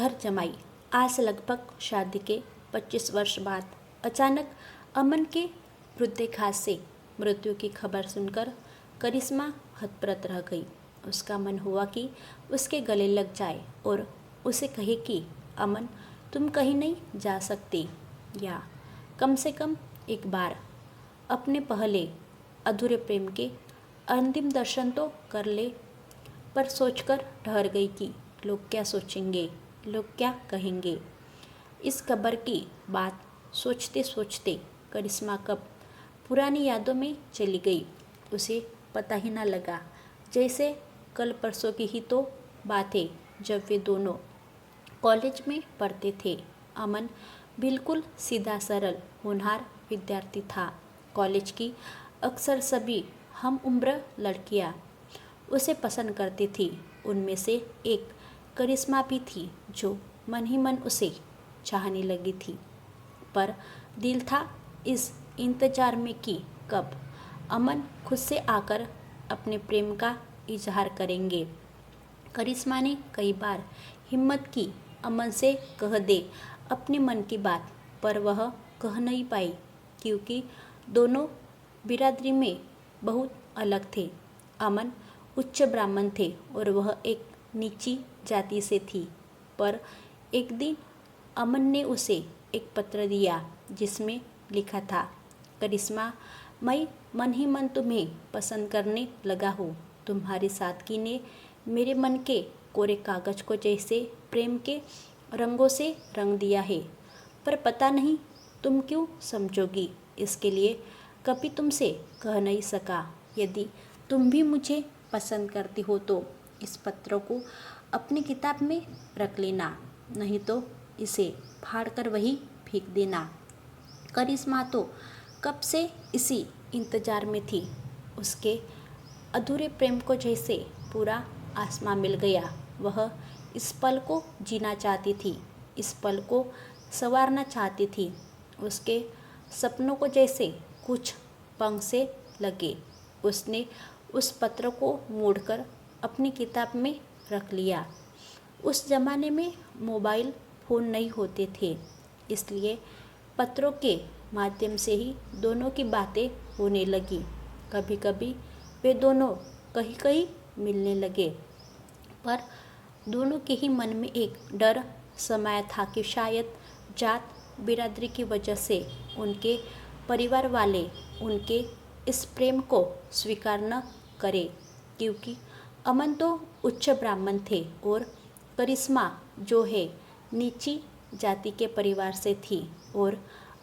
घर जमाई। आज लगभग शादी के 25 वर्ष बाद अचानक अमन के हृदयाघात से मृत्यु की खबर सुनकर करिश्मा हतप्रभ रह गई। उसका मन हुआ कि उसके गले लग जाए और उसे कहे कि अमन, तुम कहीं नहीं जा सकती, या कम से कम एक बार अपने पहले अधूरे प्रेम के अंतिम दर्शन तो कर ले। पर सोचकर ठहर गई कि लोग क्या सोचेंगे, लोग क्या कहेंगे। इस खबर की बात सोचते सोचते करिश्मा कब पुरानी यादों में चली गई। उसे पता ही ना लगा, जैसे कल परसों की ही तो बात है जब वे दोनों कॉलेज में पढ़ते थे। अमन बिल्कुल सीधा सरल होनहार विद्यार्थी था। कॉलेज की अक्सर सभी हम उम्र लड़कियां उसे पसंद करती थी। उनमें से एक करिश्मा भी थी जो मन ही मन उसे चाहने लगी थी। पर दिल था इस इंतजार में कि कब अमन खुद से आकर अपने प्रेम का इजहार करेंगे। करिश्मा ने कई बार हिम्मत की अमन से कह दे अपने मन की बात, पर वह कह नहीं पाई क्योंकि दोनों बिरादरी में बहुत अलग थे। अमन उच्च ब्राह्मण थे और वह एक नीची जाति से थी। पर एक दिन अमन ने उसे एक पत्र दिया जिसमें लिखा था, करिश्मा, मैं मन ही मन तुम्हें पसंद करने लगा हूँ। तुम्हारी सादगी ने मेरे मन के कोरे कागज को जैसे प्रेम के रंगों से रंग दिया है। पर पता नहीं तुम क्यों समझोगी, इसके लिए कभी तुमसे कह नहीं सका। यदि तुम भी मुझे पसंद करती हो तो इस पत्र को अपनी किताब में रख लेना, नहीं तो इसे फाड़कर वही फेंक देना। करिश्मा तो कब से इसी इंतजार में थी। उसके अधूरे प्रेम को जैसे पूरा आसमां मिल गया। वह इस पल को जीना चाहती थी, इस पल को संवारना चाहती थी। उसके सपनों को जैसे कुछ पंख से लगे। उसने उस पत्र को मोड़कर अपनी किताब में रख लिया। उस जमाने में मोबाइल फ़ोन नहीं होते थे, इसलिए पत्रों के माध्यम से ही दोनों की बातें होने लगी। कभी कभी वे दोनों कहीं कहीं मिलने लगे, पर दोनों के ही मन में एक डर समाया था कि शायद जात बिरादरी की वजह से उनके परिवार वाले उनके इस प्रेम को स्वीकार न करें, क्योंकि अमन तो उच्च ब्राह्मण थे और करिश्मा जो है नीची जाति के परिवार से थी। और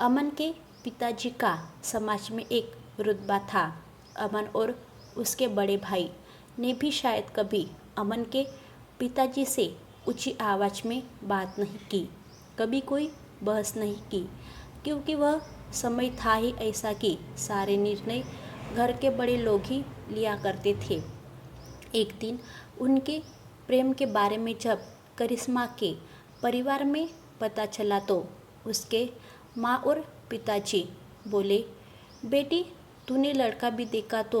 अमन के पिताजी का समाज में एक रुतबा था। अमन और उसके बड़े भाई ने भी शायद कभी अमन के पिताजी से ऊंची आवाज़ में बात नहीं की, कभी कोई बहस नहीं की, क्योंकि वह समय था ही ऐसा कि सारे निर्णय घर के बड़े लोग ही लिया करते थे। एक दिन उनके प्रेम के बारे में जब करिश्मा के परिवार में पता चला तो उसके माँ और पिताजी बोले, बेटी, तूने लड़का भी देखा तो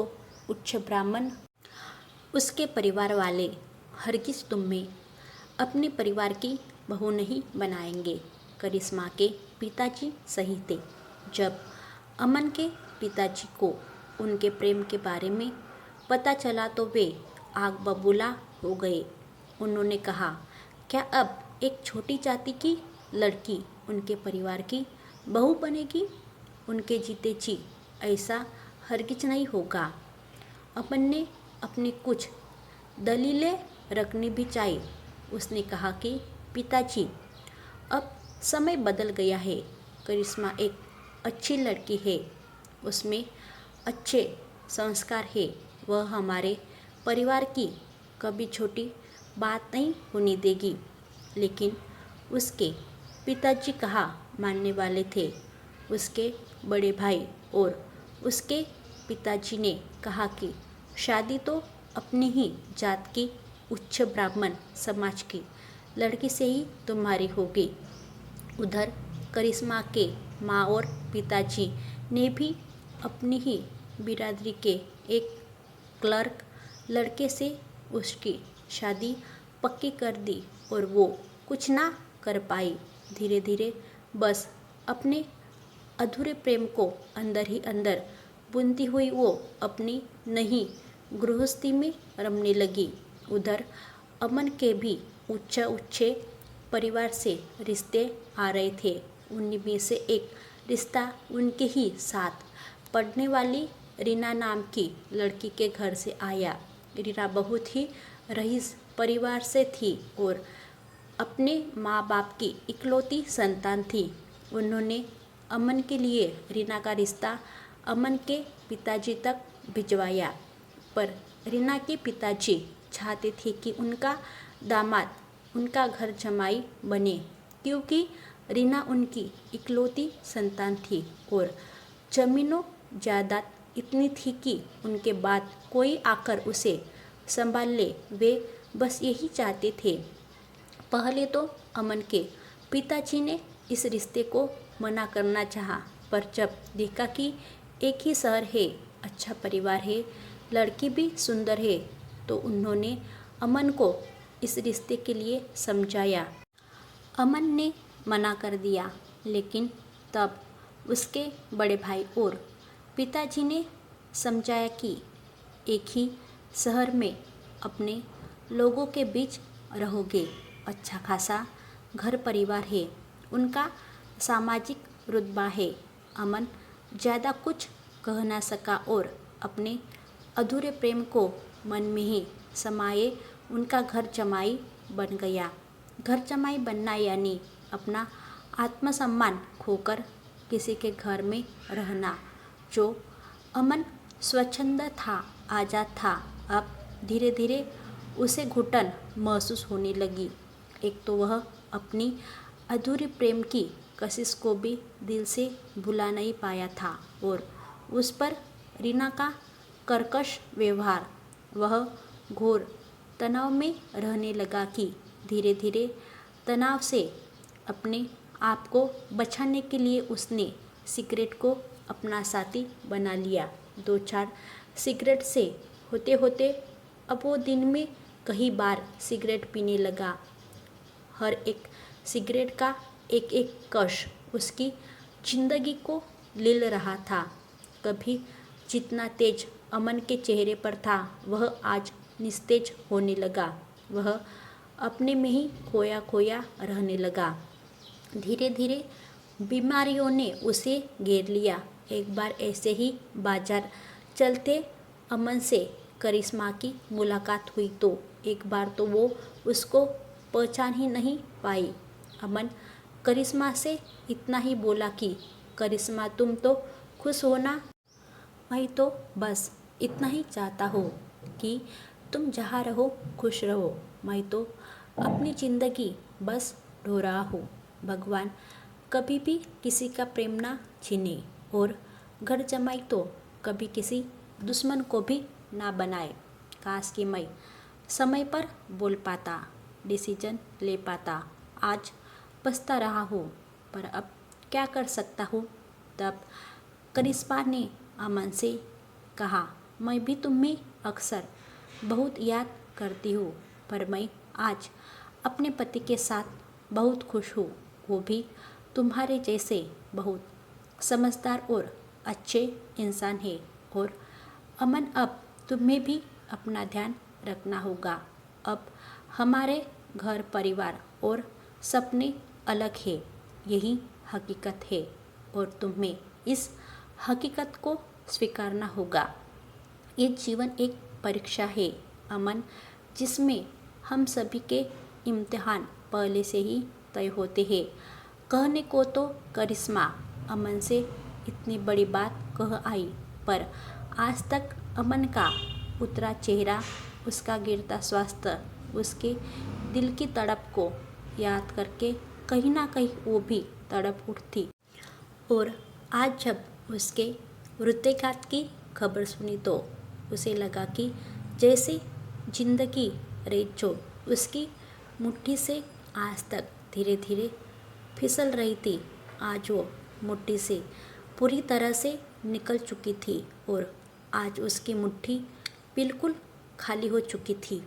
उच्च ब्राह्मण। उसके परिवार वाले हरगिज तुम्हें अपने परिवार की बहू नहीं बनाएंगे। करिश्मा के पिताजी सही थे। जब अमन के पिताजी को उनके प्रेम के बारे में पता चला तो वे आग बबूला हो गए। उन्होंने कहा, क्या अब एक छोटी जाति की लड़की उनके परिवार की बहू बनेगी? उनके जीते जी ऐसा हरगिज नहीं होगा। अमन ने अपनी कुछ दलीलें रखनी भी चाहिए। उसने कहा कि पिताजी, अब समय बदल गया है। करिश्मा एक अच्छी लड़की है, उसमें अच्छे संस्कार है। वह हमारे परिवार की कभी छोटी बात नहीं होने देगी। लेकिन उसके पिताजी कहा मानने वाले थे। उसके बड़े भाई और उसके पिताजी ने कहा कि शादी तो अपनी ही जात की उच्च ब्राह्मण समाज की लड़की से ही तुम्हारी होगी। उधर करिश्मा के माँ और पिताजी ने भी अपनी ही बिरादरी के एक क्लर्क लड़के से उसकी शादी पक्की कर दी और वो कुछ ना कर पाई। धीरे धीरे बस अपने अधूरे प्रेम को अंदर ही अंदर बुनती हुई वो अपनी नई गृहस्थी में रमने लगी। उधर अमन के भी ऊंचे परिवार से रिश्ते आ रहे थे। उन्हीं में से एक रिश्ता उनके ही साथ पढ़ने वाली रीना नाम की लड़की के घर से आया। रीना बहुत ही रईस परिवार से थी और अपने माँ बाप की इकलौती संतान थी। उन्होंने अमन के लिए रीना का रिश्ता अमन के पिताजी तक भिजवाया, पर रीना के पिताजी चाहते थे कि उनका दामाद उनका घर जमाई बने, क्योंकि रीना उनकी इकलौती संतान थी और जमीनों जायदाद इतनी थी कि उनके बाद कोई आकर उसे संभाल ले। वे बस यही चाहते थे। पहले तो अमन के पिताजी ने इस रिश्ते को मना करना चाहा, पर जब देखा कि एक ही शहर है, अच्छा परिवार है, लड़की भी सुंदर है, तो उन्होंने अमन को इस रिश्ते के लिए समझाया। अमन ने मना कर दिया, लेकिन तब उसके बड़े भाई और पिताजी ने समझाया कि एक ही शहर में अपने लोगों के बीच रहोगे, अच्छा खासा घर परिवार है, उनका सामाजिक रुतबा है। अमन ज़्यादा कुछ कह ना सका और अपने अधूरे प्रेम को मन में ही समाये उनका घर जमाई बन गया। घर जमाई बनना यानी अपना आत्मसम्मान खोकर किसी के घर में रहना। जो अमन स्वच्छंद था, आज़ाद था, अब धीरे धीरे उसे घुटन महसूस होने लगी। एक तो वह अपनी अधूरी प्रेम की कशिश को भी दिल से भुला नहीं पाया था और उस पर रीना का कर्कश व्यवहार। वह घोर तनाव में रहने लगा कि धीरे धीरे तनाव से अपने आप को बचाने के लिए उसने सिगरेट को अपना साथी बना लिया। 2-4 सिगरेट से होते होते अब वो दिन में कई बार सिगरेट पीने लगा। हर एक सिगरेट का एक एक कश उसकी जिंदगी को लील रहा था। कभी जितना तेज अमन के चेहरे पर था, वह आज निस्तेज होने लगा। वह अपने में ही खोया खोया रहने लगा। धीरे धीरे बीमारियों ने उसे घेर लिया। एक बार ऐसे ही बाजार चलते अमन से करिश्मा की मुलाकात हुई तो एक बार तो वो उसको पहचान ही नहीं पाई। अमन करिश्मा से इतना ही बोला कि करिश्मा तुम तो खुश हो ना, मैं तो बस इतना ही चाहता हूँ कि तुम जहाँ रहो खुश रहो, मैं तो अपनी ज़िंदगी बस ढो रहा हूँ। भगवान कभी भी किसी का प्रेम ना छीने और घर जमाई तो कभी किसी दुश्मन को भी ना बनाए। काश कि मैं समय पर बोल पाता, डिसीजन ले पाता। आज पछता रहा हूँ, पर अब क्या कर सकता हूँ। तब करिश्मा ने अमन से कहा, मैं भी तुम्हें अक्सर बहुत याद करती हूँ, पर मैं आज अपने पति के साथ बहुत खुश हूँ। वो भी तुम्हारे जैसे बहुत समझदार और अच्छे इंसान है। और अमन अब तुम्हें भी अपना ध्यान रखना होगा। अब हमारे घर परिवार और सपने अलग है, यही हकीकत है और तुम्हें इस हकीकत को स्वीकारना होगा। ये जीवन एक परीक्षा है अमन, जिसमें हम सभी के इम्तिहान पहले से ही तय होते हैं। कहने को तो करिश्मा अमन से इतनी बड़ी बात कह आई, पर आज तक अमन का उतरा चेहरा, उसका गिरता स्वास्थ्य, उसके दिल की तड़प को याद करके कहीं ना कहीं वो भी तड़प उठती। और आज जब उसके हृदयघात की खबर सुनी तो उसे लगा कि जैसे जिंदगी रेत जो उसकी मुट्ठी से आज तक धीरे धीरे फिसल रही थी, आज वो मुट्ठी से पूरी तरह से निकल चुकी थी और आज उसकी मुट्ठी बिल्कुल खाली हो चुकी थी।